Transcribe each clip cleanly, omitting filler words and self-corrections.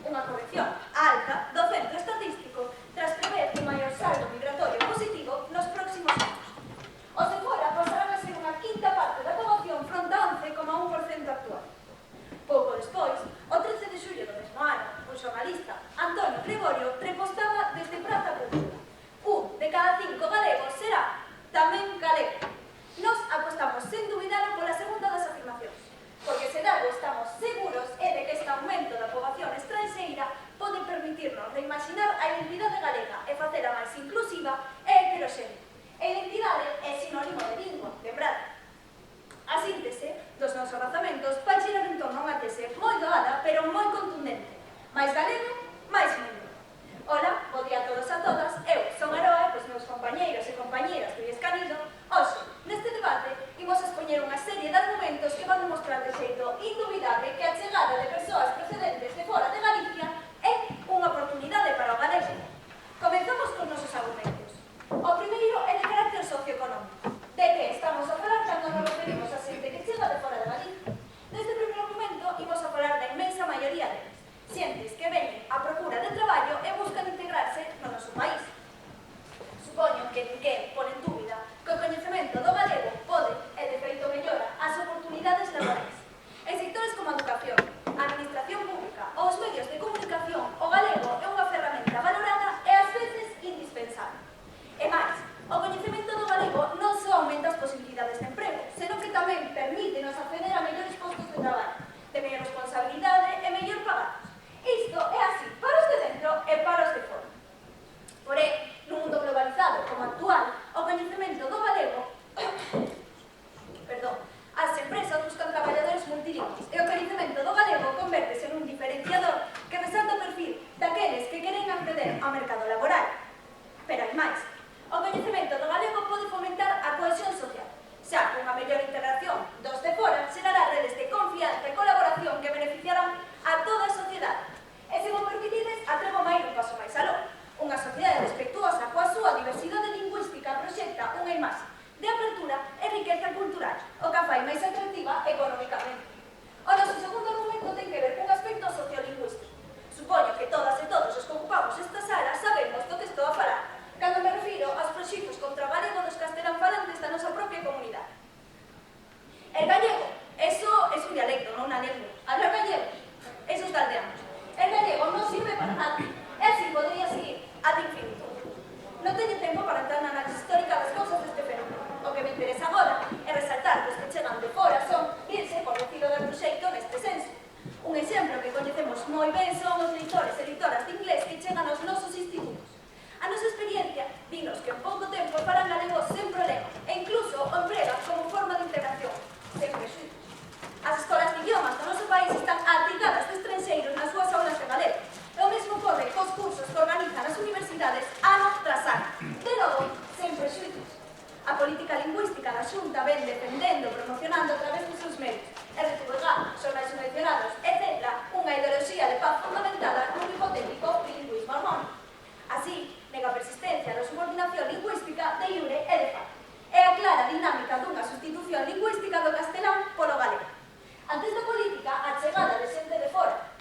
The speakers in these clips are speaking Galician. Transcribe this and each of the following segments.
unha corrección alta do centro estatístico tras prever un maior saldo migratorio positivo nos próximos anos. Os de fora pasarán a ser unha quinta parte da poboación fronte a 11,1% actual. Pouco despois, o 13 de xullo do mesmo ano, un xornalista, Antonio Gregorio, repostaba desde Praza Pública: un de cada 5 galegos será tamén galego. Nos apostamos sen dubidar pola segunda das afirmacións, porque se dado estamos seguros é de que este aumento da poboación estranxeira pode permitirnos reimaginar a identidade galega e facela máis inclusiva e heteroxénea. A identidade é sinónimo de lingua, lembrade. A síntese dos nosos razamentos vai girar en torno a unha tese moi doada, pero moi contundente: máis galego, máis mundo. Ola, bo día a todos e a todas. Eu son Aroa e cos meus compañeiros e compañeiras do Iescanido, hoxe, neste debate, imos expoñer unha serie de argumentos que van demostrar de xeito indubidable que a chegada de persoas procedentes de fora de Galicia é unha oportunidade para o galego. Comenzamos con nosos argumentos. O primeiro é de carácter socioeconómico. De que estamos a falar cando nos referimos a xente que chega de fora de Galicia? Neste primeiro argumento, imos a falar da inmensa maioría deles. Xentes que veñen á procura de traballo e buscan integrarse no noso país. Supoño que ninguén pon en dúbida que o coñecemento do galego pode e de feito mellora as oportunidades laborais. En sectores como a educación, a administración pública ou os medios de comunicación, o galego é unha ferramenta valorada e ás veces indispensable. E máis, o coñecemento do galego non só aumenta as posibilidades de emprego, senón que tamén permítenos acceder a mellores postos de traballo, de mellor responsabilidade e mellor pagados. Isto é así para os de dentro e para os de fora. Porén, nun mundo globalizado como actual, o coñecemento do galego as empresas buscan traballadores multilingües e o coñecemento do galego convértese nun diferenciador que resalta o perfil daqueles que queren acceder ao mercado laboral. Pero hai máis. O coñecemento do galego pode fomentar a cohesión social, xa que unha mellor integración dos de fora xerará redes de confianza e colaboración que beneficiarán a toda a sociedade. E se mo permitides, atrevo máis un paso máis aló. Unha sociedade respectuosa coa súa diversidade lingüística proxecta unha imaxe de apertura e riqueza cultural, o que a fai máis atractiva económicamente. O noso segundo argumento ten que ver cun aspecto sociolingüístico. Supoño que todas e todos os que ocupamos esta sala sabemos do que estou a falar, cando me refiro aos proxectos contra o galego dos castelanfalantes da nosa propia comunidade. El gallego, eso es un dialecto, non unha lengua. Hablar gallego, eso está aldeanos. El gallego non sirve para nada, e así podría seguir ad infinito. Non teño tempo para entrar na análise histórica das cousas deste fenómeno. O que me interesa agora é resaltar que os que chegan de fora son irse por decirlo de proxecto neste senso. Un exemplo que coñecemos moi ben son os leitores e leitoras de inglés que chegan aos nosos institutos. A nosa experiencia dinos que en pouco tempo falan galego sen problema e incluso o empregan como forma de integración, sen prexuízos. As escolas de idiomas do noso país están atigadas de estranxeiros nas súas aulas de galego. E o mesmo ocorre cos cursos que organizan as universidades ano tras ano. De novo, sen prexuízos. A política lingüística da Xunta ven defendendo, promocionando a través dos seus medios, RTVG, xornais subvencionados, etc., unha ideoloxía de paz fundamentada nun hipotético bilingüismo armónico. Así, nega a persistencia da subordinación lingüística de iure e de facto. É a clara dinámica dunha sustitución lingüística do castelán polo galego. Ante esta política, a chegada de xente de fora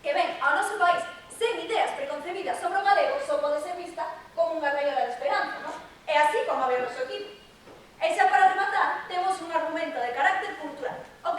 que ven ao noso país sen ideas preconcebidas sobre o galego só pode ser vista como unha raiola de esperanza, non? É así como ve o noso equipo. E xa para rematar, temos un argumento de carácter cultural, o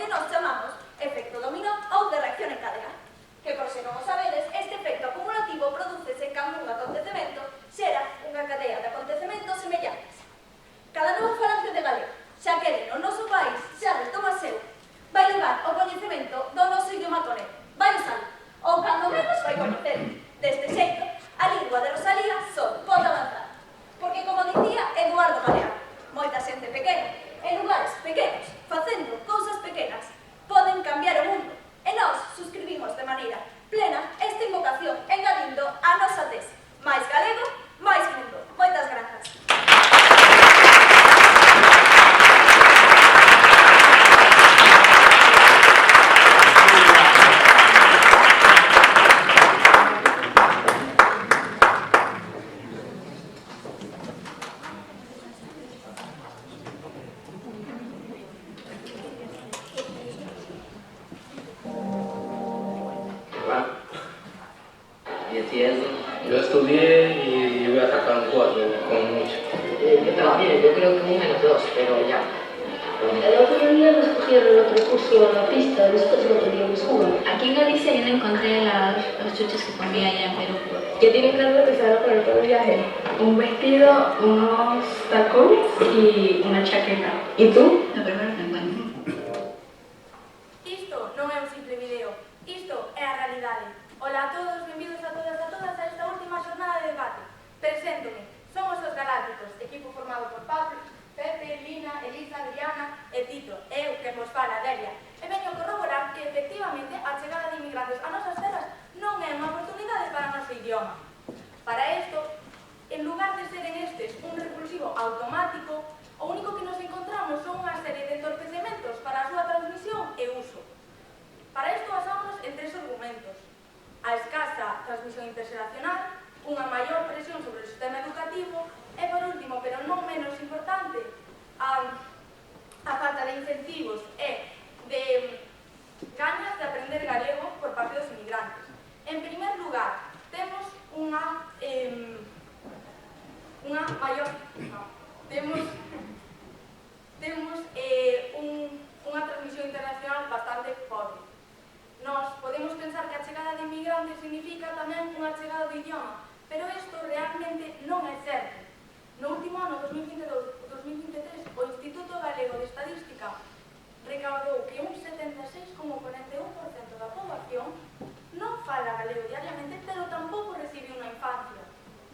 ¿Y eso? Yo estudié y voy a sacar un 4, como mucho. Yo también, yo creo que un -2, pero ya. El otro día nos cogieron otro curso en la pista, nosotros no teníamos jugar. Aquí en Galicia yo no encontré los chuches que ponía allá en Perú. ¿Qué tienen que empezar con el viaje? Un vestido, unos tacones y una chaqueta. ¿Y tú? Lo primero que encuentro. Isto non é un simple video, isto é a realidade. Ola a todos, benvidos a todas a esta última xornada de debate. Preséntome, somos os Galácticos, equipo formado por Pablo, Pepe, Lina, Elisa, Adriana e Tito, eu que vos fala, Delia. E veño corroborar que, efectivamente, a chegada de inmigrantes a nosas terras non é unha oportunidade para o noso idioma. Para isto, en lugar de seren estes un repulsivo automático, o único que nos encontramos son unha serie de entorpecementos para a súa transmisión e uso. Para isto basámonos en 3 argumentos: a escasa transmisión interxeracional, unha maior presión sobre o sistema educativo e, por último, pero non menos importante, a falta de incentivos e de ganas de aprender galego por parte dos inmigrantes. En primer lugar, temos unha maior... unha transmisión internacional bastante pobre. Nos podemos pensar que a chegada de inmigrantes significa tamén unha chegada do idioma, pero isto realmente non é certo. No último ano, 2022-2023, o Instituto Galego de Estadística recaudou que un 76,41% da poboación non fala galego diariamente, pero tampouco recibe unha infancia.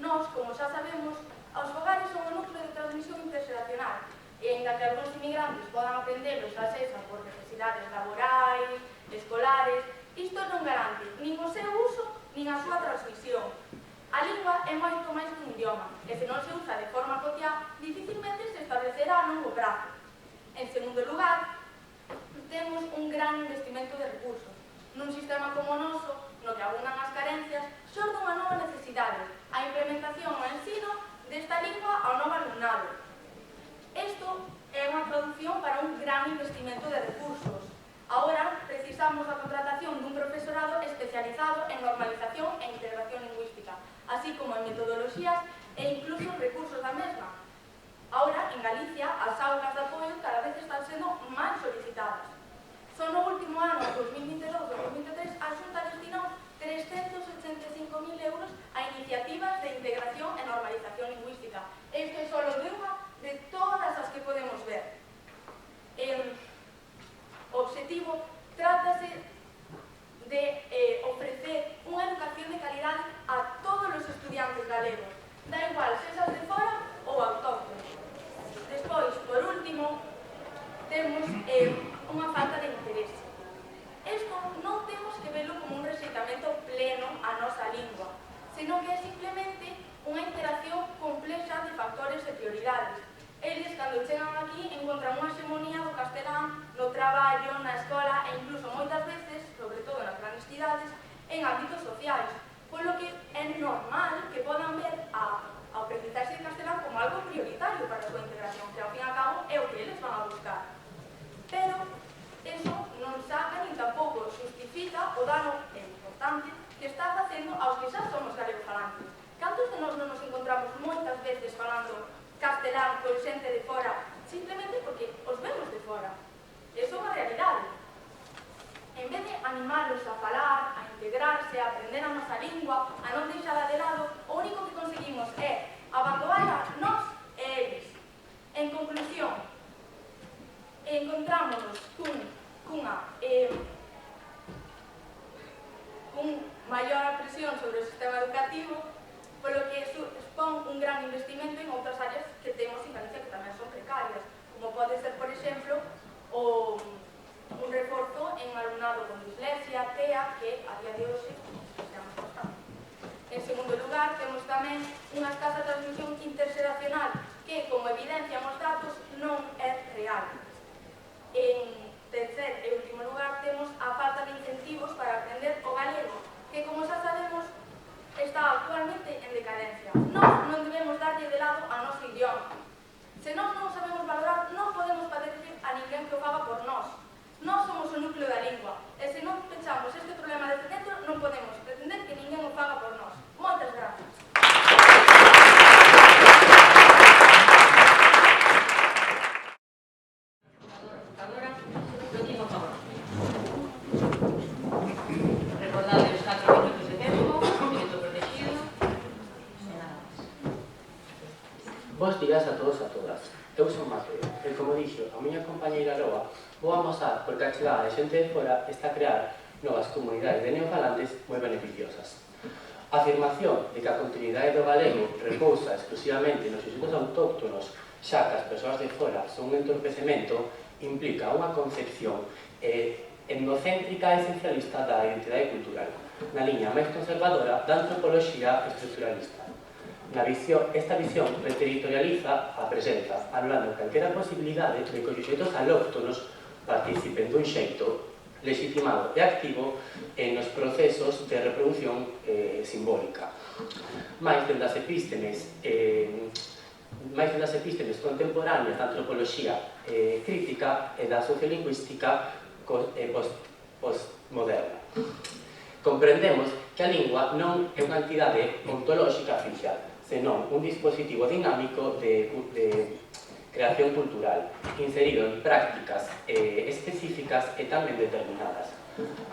Nós, como xa sabemos, os fogares son o núcleo de transmisión interxeracional, e en que algúns inmigrantes podan aprender os axesa por necesidades laborais, escolares, isto non garante nin o seu uso nin a súa transmisión. A lingua é moito máis que un idioma, e se non se usa de forma cotiá, dificilmente se establecerá a longo prazo. En segundo lugar, temos un gran investimento de recursos. Nun sistema como o noso, no que abundan as carencias, xorde unha nova necesidade, a implementación ao ensino desta lingua ao novo alumnado. Isto é unha traducción para un gran investimento de recursos. Agora precisamos a contratación dun profesorado especializado en normalización e integración lingüística, así como en metodoloxías e incluso recursos da mesma. Agora, en Galicia, as aulas de apoio cada vez están sendo máis solicitadas. Só no último ano, 2022-2023, a Xunta destinou 385.000 euros a iniciativas de integración e normalización lingüística. Isto é só de unha de todas as que podemos ver. O objetivo trátase de ofrecer unha educación de calidade a todos os estudiantes galegos, da igual se esas de fora ou autóctonos. Despois, por último, temos unha falta de interese. Isto non temos que velo como un rexeitamento pleno á nosa lingua, senón que é simplemente unha interacción complexa de factores e prioridades. Eles, cando chegan aquí, encontran unha hegemonía do castelán no traballo, na escola e incluso moitas veces, sobre todo nas grandes cidades, en ámbitos sociais, polo que é normal que podan ver a aprendizaxe de castelán como algo prioritario para a súa integración, que ao fin e ao cabo é o que eles van a buscar. Pero eso non saca nin tampouco justifica o dano importante que está facendo aos que xa somos galegofalantes. Cantos de nós non nos encontramos moitas veces falando castelán con xente de fora, simplemente porque os vemos de fora. Eso é unha realidade. En vez de animarlos a falar, a integrarse, a aprender a nosa lingua, a non deixala de lado, o único que conseguimos é abandonarla nós e eles. En conclusión, encontrámonos cun maior presión sobre o sistema educativo, polo que supón un gran investimento en outras áreas que temos en Galicia que tamén son precarias, como pode ser, por exemplo, un reforzo en alumnado con dislexia, TEA, que a día de hoxe estamos bastante. En segundo lugar, temos tamén unha escasa transmisión interxeracional que, como evidencian os datos, non é real. En tercer e último lugar, temos a falta de incentivos para aprender o galego, que, como xa sabemos, está actualmente en decadencia. Nós non debemos darlle de lado ao noso idioma. Se nós non sabemos valorar, non podemos padecer a ninguén que o faga por nós. Nós somos o núcleo da lingua, e se non pechamos este problema desde dentro, non podemos pretender que ninguén o faga por nós. Bos días a todos e a todas. Eu son Mateo, e como dixo a miña compañeira Loa, vou amosar porque a chegada de xente de fora está a crear novas comunidades de neofalantes moi beneficiosas. A afirmación de que a continuidade do galego repousa exclusivamente nos institutos autóctonos, xa que as persoas de fora son un entorpecemento, implica unha concepción etnocéntrica e esencialista da identidade cultural, na liña máis conservadora da antropoloxía estructuralista. Esta visión reterritorializa a presenza, anulando calquera posibilidade de que os suxeitos alóctonos participen dun xeito legitimado e activo nos procesos de reproducción simbólica. Mais dende as epístemes contemporáneas da antropoloxía crítica e da sociolingüística postmoderna. Comprendemos que a lingua non é unha entidade ontolóxica artificial, senón un dispositivo dinámico de creación cultural, inserido en prácticas específicas e tamén determinadas.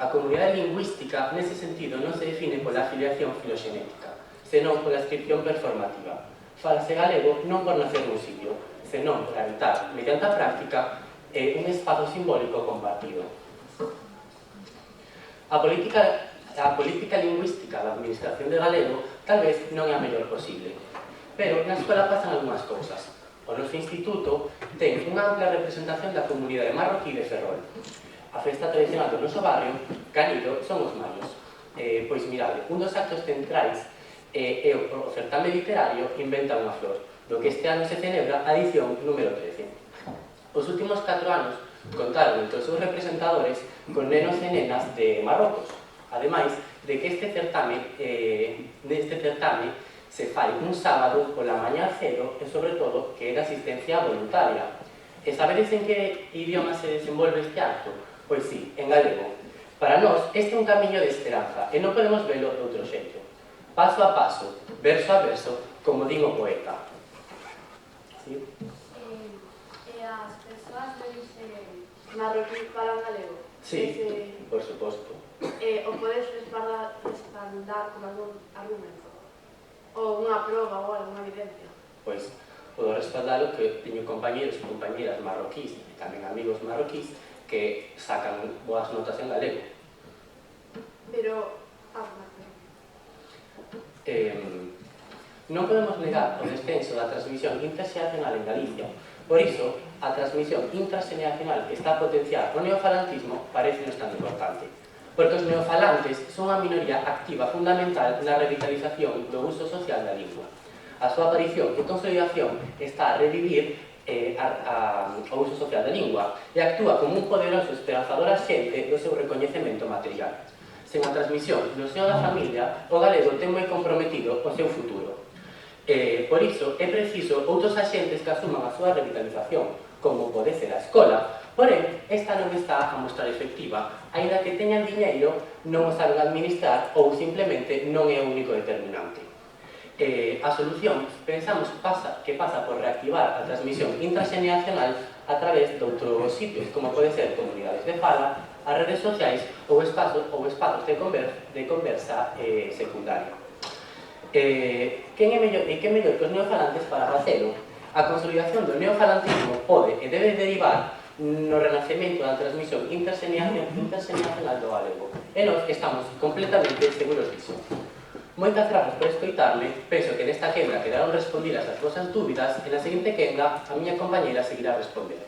A comunidade lingüística, nese sentido, non se define pola afiliación filoxenética, senón pola inscripción performativa. Falase galego non por nacer nun sitio, senón por habitar, mediante a práctica, un espazo simbólico compartido. A política lingüística da administración de galego tal vez non é a mellor posible, pero na escola pasan algunhas cousas. O noso instituto ten unha ampla representación da comunidade marroquí de Ferrol. A festa tradicional do noso barrio, Canido, son os maios. Pois mirade, un dos actos centrais é o certame literario Inventa unha flor, do que este ano se celebra a edición número 13. Os últimos 4 anos contaron entre os seus representadores con nenos e nenas de Marrocos, ademais de que neste certame se fai un sábado pola mañá cero e, sobre todo, que é de asistencia voluntaria. E sabedes en que idioma se desenvolve este acto? Pois sí, en galego. Para nós, este é un camiño de esperanza e non podemos velo de outro xeito. Paso a paso, verso a verso, como din o poeta. Sí? E as persoas de orixe marroquí falan galego? Sí, por suposto. O podes respaldar con algún argumento? Ou unha proba ou alguna evidencia? Pois, podo respaldar o que teño compañeros e compañeras marroquís e tamén amigos marroquís que sacan boas notas en galego. Pero... non podemos negar o descenso da transmisión interxeracional en Galicia. Por iso, a transmisión intraxeracional que está a potenciar o neofalantismo parece non tan importante. Porque os neofalantes son unha minoría activa fundamental na revitalización do uso social da lingua. A súa aparición e consolidación está a revivir o uso social da lingua e actúa como un poderoso esperanzador axente do seu recoñecemento material. Sen a transmisión no seo da familia, o galego ten moi comprometido o seu futuro. Por iso, é preciso outros axentes que asuman a súa revitalización, como pode ser a escola. Porén, esta non está a mostrar efectiva, aínda que teñan diñeiro, non o saben administrar ou simplemente non é o único determinante. A solución, pensamos que pasa por reactivar a transmisión intraxeracional a través de outros sitios, como pode ser comunidades de fala, as redes sociais ou espazos de conversa secundaria. Que mellor que os neofalantes para facelo? A consolidación do neofalantismo pode e debe derivar no renacemento da transmisión interxeracional do galego. E nós estamos completamente seguros disso. Moitas grazas por escoitarme, penso que nesta quenda quedaron respondidas as vosas dúbidas e na seguinte quenda a miña compañeira seguirá a responder.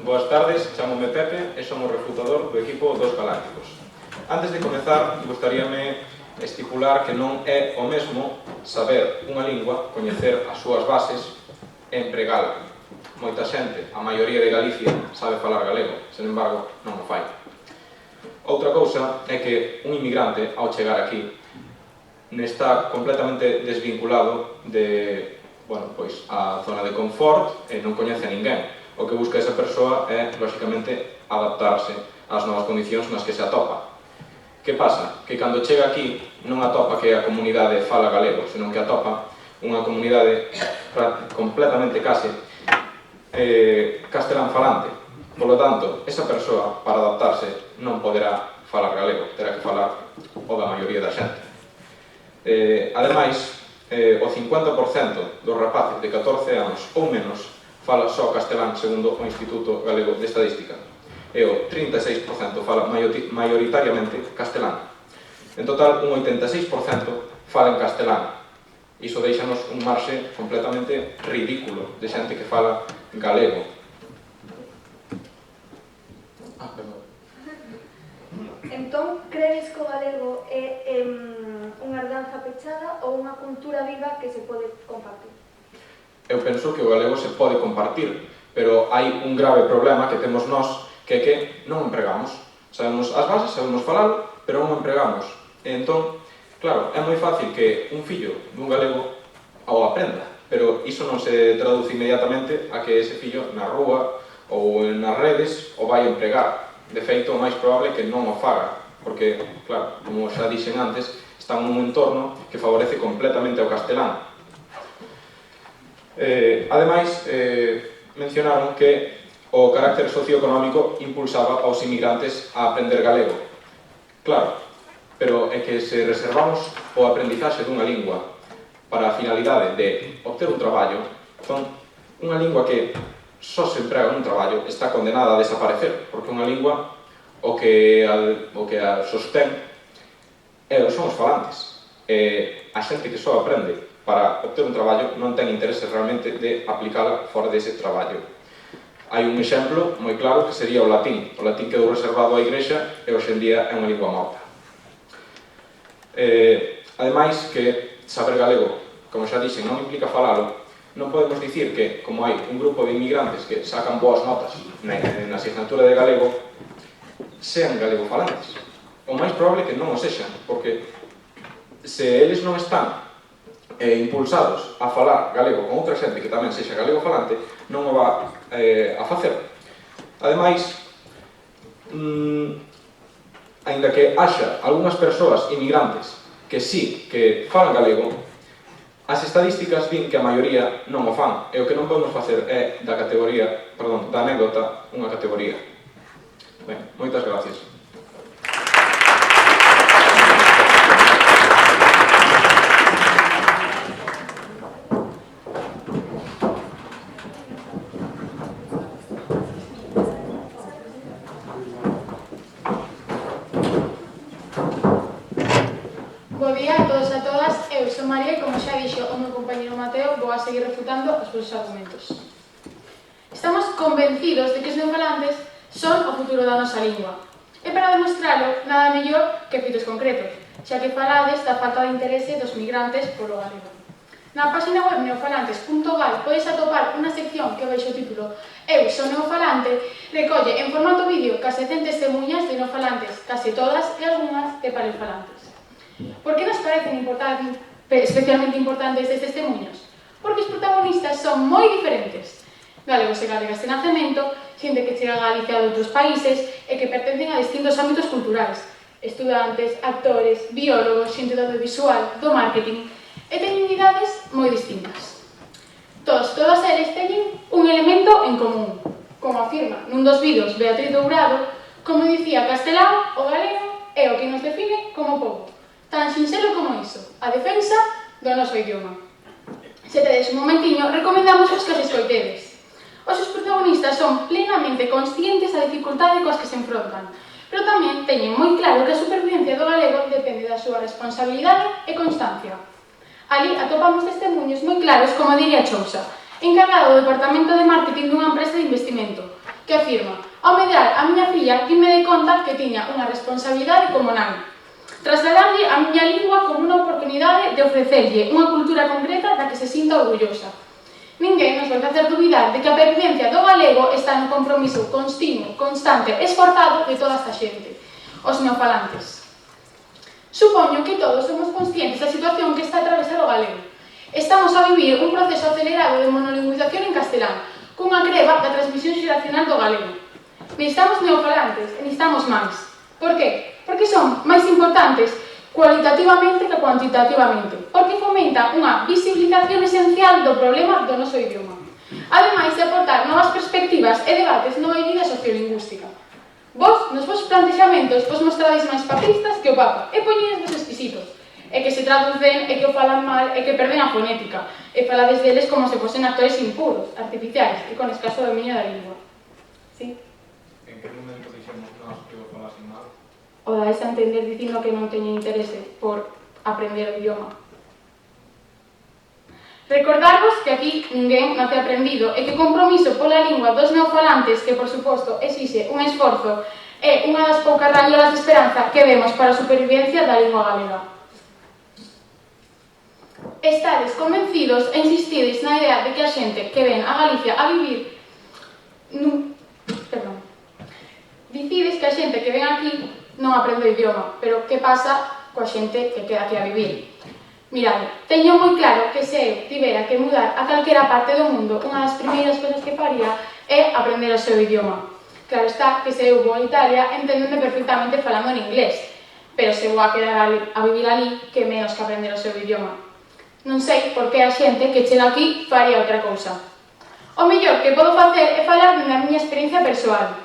Boas tardes, chamome Pepe e son o refutador do equipo dos Galácticos. Antes de comezar, gustaríame estipular que non é o mesmo saber unha lingua, coñecer as súas bases e empregala. Moita xente, a maioría de Galicia, sabe falar galego, sen embargo, non o fai. Outra cousa é que un inmigrante, ao chegar aquí, está completamente desvinculado de, bueno, pois, a zona de confort e non coñece a ninguén. O que busca esa persoa é, lóxicamente, adaptarse ás novas condicións nas que se atopa. Que pasa? Que cando chega aquí non atopa que a comunidade fala galego, senón que atopa unha comunidade completamente case castelán falante. Por lo tanto, esa persoa, para adaptarse, non poderá falar galego, terá que falar o da maioría da xente. Ademais, o 50% dos rapaces de 14 anos ou menos fala só castelán segundo o Instituto Galego de Estadística e o 36% fala maioritariamente castelán. En total, un 86% fala en castelán. Iso deixanos un marxe completamente ridículo de xente que fala galego. Entón, crees que o galego é unha herdanza pechada ou unha cultura viva que se pode compartir? Eu penso que o galego se pode compartir, pero hai un grave problema que temos nós, que é que non empregamos. Sabemos as bases, sabemos falalo, pero non empregamos. E entón, claro, é moi fácil que un fillo dun galego o aprenda, pero iso non se traduce inmediatamente a que ese fillo na rúa ou nas redes o vai empregar. De feito, o máis probable é que non o faga, porque, claro, como xa dixen antes, está nun entorno que favorece completamente ao castelán. Ademais, mencionaron que o carácter socioeconómico impulsaba aos inmigrantes a aprender galego. Claro, pero é que se reservamos o aprendizaxe dunha lingua para a finalidade de obter un traballo, son unha lingua que só se emprega nun traballo está condenada a desaparecer, porque unha lingua o que a sostén son os falantes. A xente que só aprende para obter un traballo non ten interese realmente de aplicala fora dese traballo. Hai un exemplo moi claro que sería o latín. O latín quedou reservado á Igrexa e hoxe en día é unha lingua morta. Ademais que saber galego, como xa dixen, non implica falalo, non podemos dicir que, como hai un grupo de inmigrantes que sacan boas notas na asignatura de galego, sean galego falantes. O máis probable é que non o sexan, porque se eles non están impulsados a falar galego con outra xente que tamén sexa galego falante, non o va a facer. Ademais, aínda que haxa algunhas persoas inmigrantes que sí que falan galego, as estadísticas din que a maioría non o fan, e o que non podemos facer é da anécdota unha categoría. Ben, moitas gracias. Bo día a todos e a todas, eu son María e como xa dixo o meu compañero Mateo, vou a seguir refutando os vosos argumentos. Estamos convencidos de que os neofalantes son o futuro da nosa lingua. E para demostralo, nada mellor que feitos concretos, xa que falades da falta de interese dos migrantes polo galego. Na página web neofalantes.gal podes atopar unha sección que baixo o título Eu son neofalante, recolle en formato vídeo case 100 testemunhas de neofalantes, case todas e algunhas de paleofalantes. Por que nos parecen especialmente importantes estes testemunhos? Porque os protagonistas son moi diferentes. Galegos e galegas de nacemento, xente que chega a Galicia de outros países e que pertencen a distintos ámbitos culturais, estudantes, actores, biólogos, xente do audiovisual, do marketing, e teñen idades moi distintas. Todos eles teñen un elemento en común. Como afirma nun dos vídeos Beatriz Dourado, como dicía Castelao, o galego é o que nos define como pobo. Tan sinxelo como iso, a defensa do noso idioma. Se tedes un momentiño, recomendamos os que os escoitedes. Os seus protagonistas son plenamente conscientes da dificultade coas que se enfrontan, pero tamén teñen moi claro que a supervivencia do galego depende da súa responsabilidade e constancia. Ali atopamos testemunhos moi claros, como diría Chousa, encargado do departamento de marketing dunha empresa de investimento, que afirma: ao medrar a miña filla, dime de conta que tiña unha responsabilidade como nai. Trasladarlle a miña lingua como unha oportunidade de ofrecerlle unha cultura concreta da que se sinta orgullosa. Ninguén nos vai facer dubidar de que a pervivencia do galego está no compromiso continuo, constante e esforzado de toda esta xente, os neofalantes. Supoño que todos somos conscientes da situación que está a atravesar o galego. Estamos a vivir un proceso acelerado de monolingüización en castelán, cunha creba da transmisión xeracional do galego. Necesitamos neofalantes e necesitamos máis. Por qué? Porque son máis importantes cualitativamente que cuantitativamente, porque fomentan unha visibilización esencial do problema do noso idioma, ademais de aportar novas perspectivas e debates nova vida sociolingüística. Vos, nos vosos plantexamentos, vos mostradis máis papistas que o Papa, e poñedes exquisitos, e que se traducen, e que o falan mal, e que perden a fonética, e falades deles como se fosen actores impuros, artificiais, e con escaso dominio da lingua. Sí? En que momento dixemos nós que o falasen mal? O dais a entender dicindo que non teñen interese por aprender o idioma. Recordarvos que aquí ninguén nace aprendido e que o compromiso pola lingua dos neofalantes, que por suposto exixe un esforzo, é unha das poucas raiolas de esperanza que vemos para a supervivencia da lingua galega. Estades convencidos e insistides na idea de que a xente que ven a Galicia a vivir Dicides que a xente que ven aquí non aprende o idioma, pero que pasa coa xente que queda aquí a vivir? Mirade, teño moi claro que se eu tivera que mudar a calquera parte do mundo, unha das primeiras cousas que faría é aprender o seu idioma. Claro está que se eu vou a Italia, enténdeme perfectamente falando en inglés, pero se vou a quedar a vivir ali, que menos que aprender o seu idioma. Non sei por que a xente que chega aquí faría outra cousa. O mellor que podo facer é falar da miña experiencia persoal.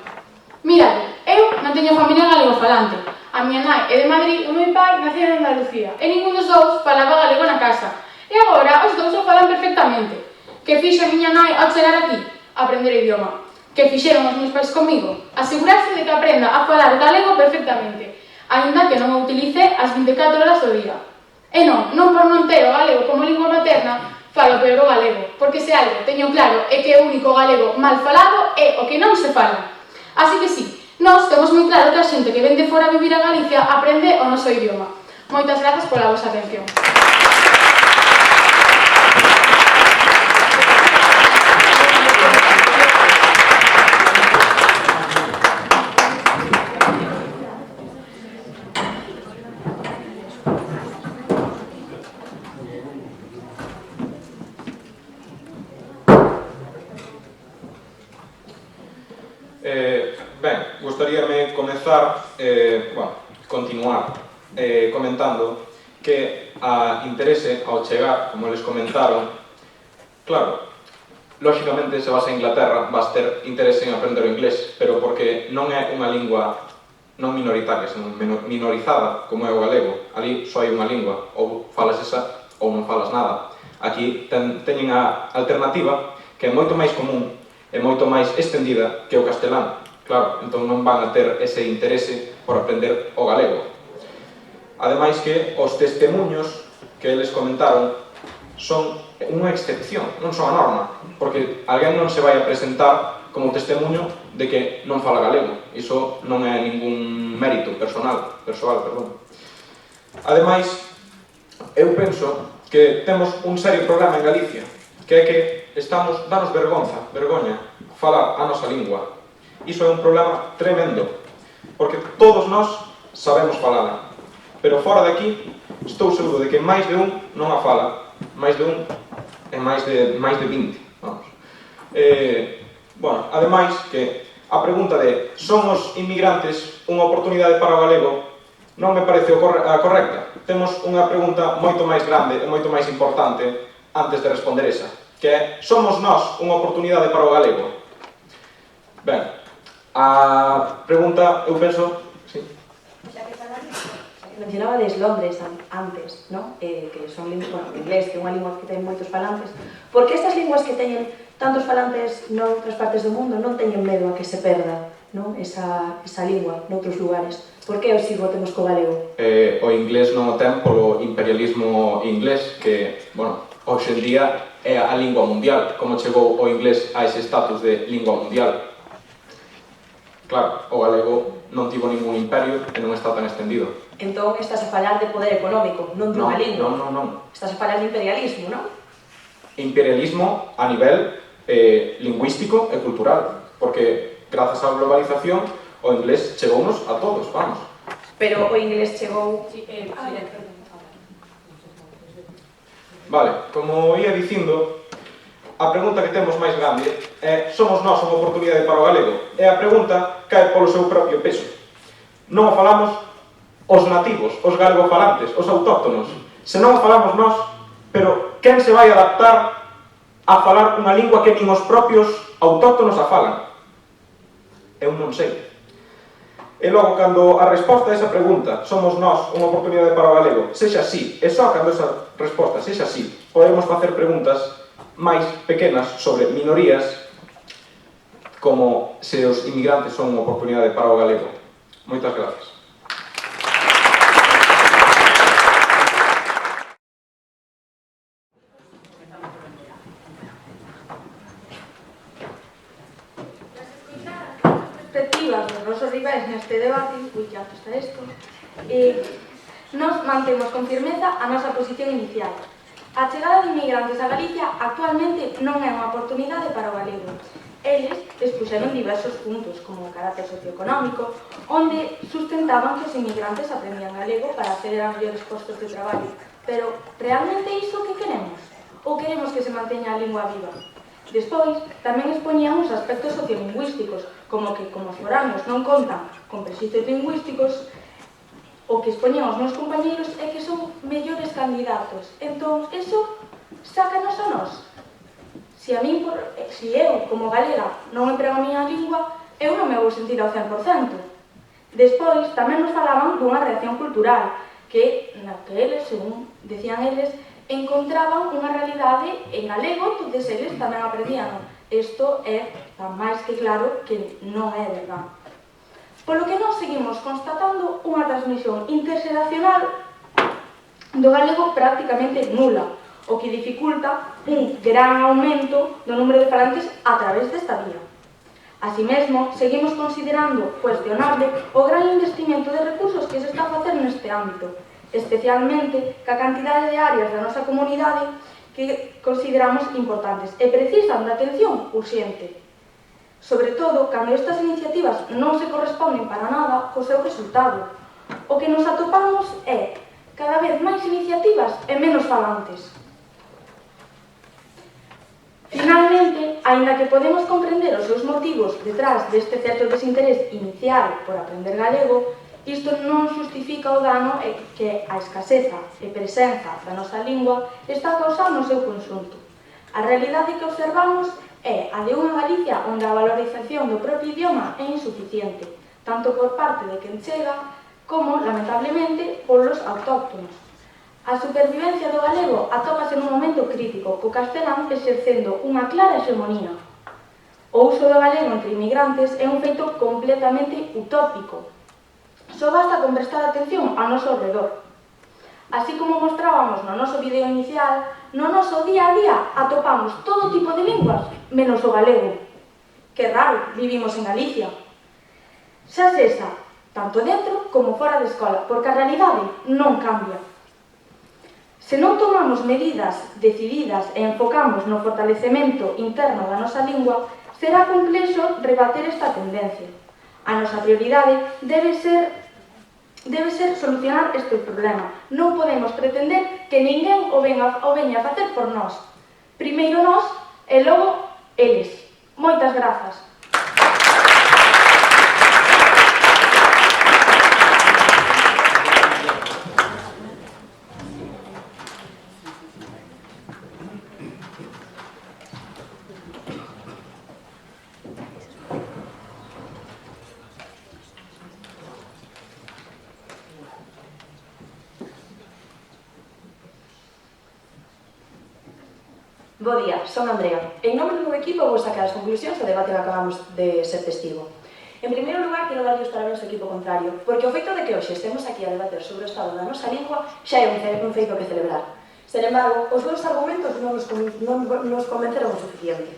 Mirade, eu non teño familia galegofalante. A miña nai é de Madrid e o meu pai naceu en Andalucía. E ningún dos dous falaba galego na casa. E agora os dous o falan perfectamente. Que fixo a miña nai ao chegar aquí? Aprender o idioma. Que fixeron os meus pais comigo? Asegurarse de que aprenda a falar galego perfectamente, aínda que non o utilice as 24 horas do día. E non por non ter o galego como lingua materna, falo peor o galego, porque se algo teño claro é que o único galego mal falado é o que non se fala. Así que sí, nós temos moi claro que a xente que ven de fora a vivir a Galicia aprende o noso idioma. Moitas grazas pola vosa atención. Ben, gustaríame continuar comentando que a interese ao chegar, como les comentaron, claro, lóxicamente se vas a Inglaterra vas ter interese en aprender o inglés, pero porque non é unha lingua non minoritaria, senón minorizada, como é o galego. Ali só hai unha lingua, ou falas esa ou non falas nada. Aquí teñen a alternativa que é moito máis común e moito máis extendida que o castelán. Claro, entón non van a ter ese interese por aprender o galego. Ademais que os testemunhos que eles comentaron son unha excepción, non son a norma, porque alguén non se vai a presentar como testemunho de que non fala galego. Iso non é ningún mérito persoal. Ademais, eu penso que temos un serio problema en Galicia, que é que danos vergoña, falar a nosa lingua. Iso é un problema tremendo, porque todos nós sabemos falala, pero fora de aquí estou seguro de que máis de un non a fala, máis de un e máis de 20, vamos. Ademais que a pregunta de son os inmigrantes unha oportunidade para o galego non me parece a correcta. Temos unha pregunta moito máis grande e moito máis importante antes de responder esa, que é, somos nós unha oportunidade para o galego? Ben, a pregunta, eu penso... Sí. Mencionabades Londres antes, ¿no? Que son linguas, o inglés, que é unha lingua que ten moitos falantes. Por que estas linguas que teñen tantos falantes noutras partes do mundo non teñen medo a que se perda, ¿no? esa lingua noutros lugares? Por que os sigo temos co galego? O inglés non o ten polo imperialismo inglés, que, hoxe en día é a lingua mundial. Como chegou o inglés a ese status de lingua mundial? Claro, o galego non tivo ningún imperio e non está tan extendido. Entón, estás a falar de poder económico, non dunha lingua. Non. Estás a falar de imperialismo, non? Imperialismo a nivel lingüístico e cultural, porque grazas á globalización o inglés chegounos a todos, vamos. pero o inglés chegou... Vale, como ia dicindo, a pregunta que temos máis grande é: somos nós unha oportunidade para o galego? E a pregunta cae polo seu propio peso. Non o falamos os nativos, os galegofalantes, os autóctonos. Se non o falamos nós, pero quen se vai adaptar a falar unha lingua que nin os propios autóctonos a falan? Eu non sei. E logo, cando a resposta a esa pregunta, somos nós unha oportunidade para o galego, sexa así, e só cando esa resposta sexa así, podemos facer preguntas máis pequenas sobre minorías, como se os inmigrantes son unha oportunidade para o galego. Moitas gracias. Perspectivas dos nosos rivais neste debate, que alto está isto, nos mantemos con firmeza a nosa posición inicial. A chegada de inmigrantes a Galicia actualmente non é unha oportunidade para o galego. Eles expuxeron diversos puntos, como o carácter socioeconómico, onde sustentaban que os inmigrantes aprendían galego para acceder a mellores postos de traballo. Pero, realmente iso que queremos? Ou queremos que se manteña a lingua viva? Despois, tamén expoñían os aspectos sociolingüísticos, como que, como os foráneos non contan con prexuízos lingüísticos, o que expoñían os meus compañeiros é que son mellores candidatos. Entón, eso sácanos a nós. Se eu, como galega, non emprego a miña lingua, eu non me vou sentir ao 100%. Despois, tamén nos falaban dunha reacción cultural, na que eles, según decían eles, encontraban unha realidade en galego, entonces eles tamén aprendían. Isto é tan máis que claro que non é verdade. Polo que nós seguimos constatando unha transmisión interxeracional do galego prácticamente nula, o que dificulta un gran aumento do número de falantes a través desta vía. Así mesmo, seguimos considerando cuestionable o gran investimento de recursos que se está a facer neste ámbito, especialmente ca cantidade de áreas da nosa comunidade que consideramos importantes e precisan de atención urxente. Sobre todo, cando estas iniciativas non se corresponden para nada co seu resultado. O que nos atopamos é cada vez máis iniciativas e menos falantes. Finalmente, aínda que podemos comprender os seus motivos detrás deste certo desinterés inicial por aprender galego, isto non xustifica o dano que a escaseza e presenza da nosa lingua está causando no seu conxunto. A realidade que observamos é a de unha Galicia onde a valorización do propio idioma é insuficiente, tanto por parte de quen chega como, lamentablemente, polos autóctonos. A supervivencia do galego atópase nun momento crítico, co castelán exercendo unha clara hegemonía. O uso do galego entre inmigrantes é un feito completamente utópico. Só basta con prestar atención ao noso redor. Así como mostrábamos no noso vídeo inicial, no noso día a día atopamos todo tipo de linguas, menos o galego. Que raro, vivimos en Galicia. Xa sexa, tanto dentro como fora de escola, porque a realidade non cambia. Se non tomamos medidas decididas e enfocamos no fortalecemento interno da nosa lingua, será complexo rebater esta tendencia. A nosa prioridade debe ser solucionar este problema. Non podemos pretender que ninguén o veña a facer por nós. Primeiro nós e logo eles. Moitas grazas. Bo día, son Andrea. En nome do meu equipo vou sacar as conclusións do debate que acabamos de ser testigo. En primeiro lugar, quero darlle os parabéns ao equipo contrario, porque o feito de que hoxe estemos aquí a debater sobre o estado da nosa lingua xa é un feito que celebrar. Sen embargo, os meus argumentos non nos convenceron o suficiente.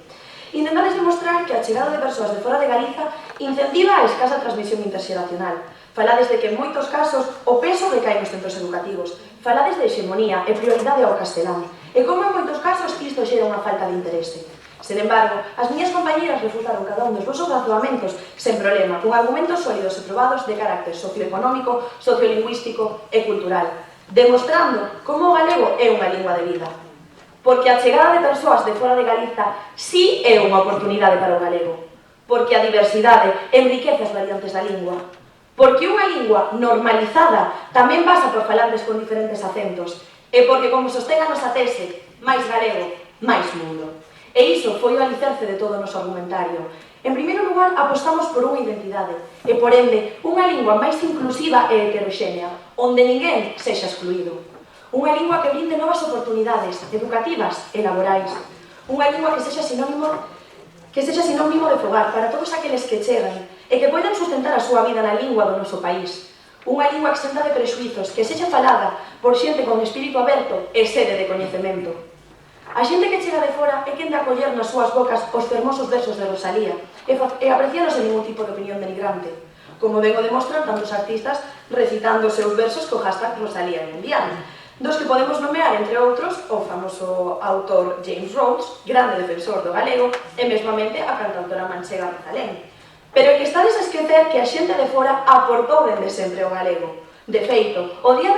Intentades demostrar que a chegada de persoas de fora de Galiza incentiva a escasa transmisión interxeracional. Falades de que en moitos casos o peso recae nos centros educativos. Falades de hexemonía e prioridade ao castelán. E como en moitos casos isto xera unha falta de interese. Sen embargo, as miñas compañeras refutaron cada un dos vosos razoamentos sen problema, con argumentos sólidos e probados de carácter socioeconómico, sociolingüístico e cultural, demostrando como o galego é unha lingua de vida. Porque a chegada de persoas de fora de Galiza sí é unha oportunidade para o galego. Porque a diversidade enriquece as variantes da lingua. Porque unha lingua normalizada tamén pasa por falantes con diferentes acentos. E porque, como sostén a nosa tese, máis galego, máis mundo. E iso foi o alicerce de todo o noso argumentario. En primeiro lugar, apostamos por unha identidade e, por ende, unha lingua máis inclusiva e heteroxénea, onde ninguén sexa excluído. Unha lingua que brinde novas oportunidades educativas e laborais. Unha lingua que sexa sinónimo de fogar para todos aqueles que chegan e que poidan sustentar a súa vida na lingua do noso país. Unha lingua exenta de prexuizos, que sexa falada por xente con espírito aberto e sede de coñecemento. A xente que chega de fora é quen de acoller nas súas bocas os fermosos versos de Rosalía e aprecianos en ningún tipo de opinión denigrante, como ben o demostran tantos artistas recitando os seus versos co hashtag Rosalía Mundial, dos que podemos nomear, entre outros, o famoso autor James Rhodes, grande defensor do galego, e mesmamente a cantautora manchega Rosalén. Pero que estades a esquecer que a xente de fora aportou dende sempre o galego. De feito, o Día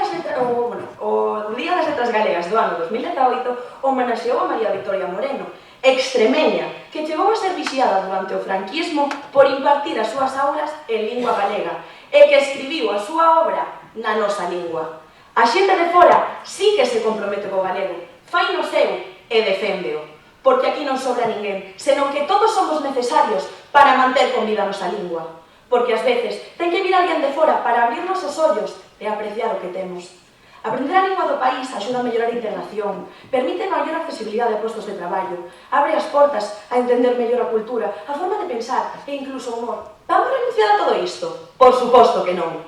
das Letras Galegas do ano 2018 homenaxeou a María Victoria Moreno, extremeña, que chegou a ser vixiada durante o franquismo por impartir as súas aulas en lingua galega e que escribiu a súa obra na nosa lingua. A xente de fora sí que se compromete co galego, fai no seu e deféndeo, porque aquí non sobra ninguén, senón que todos somos necesarios para manter con vida a nosa lingua. Porque ás veces ten que vir alguén de fora para abrirnos os ollos e apreciar o que temos. Aprender a lingua do país axuda a mellorar a integración, permite maior accesibilidade a postos de traballo, abre as portas a entender mellor a cultura, a forma de pensar e incluso o humor. Vamos renunciar a todo isto? Por suposto que non.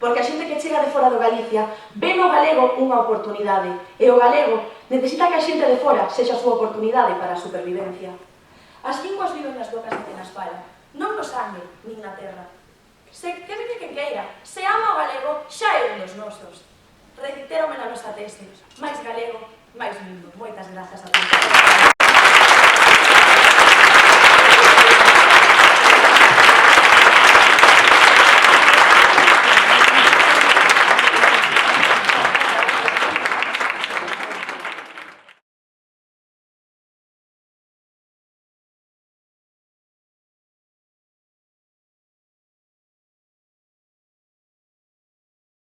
Porque a xente que chega de fora do Galicia ve no galego unha oportunidade e o galego necesita que a xente de fora sexa a súa oportunidade para a supervivencia. As linguas viven nas bocas de quen as fala, non no sangue, nin na terra. Se que vive quen queira, se ama o galego, xa é un dos nosos. Recitérome na nosa tese, máis galego, máis mundo. Moitas grazas a todos.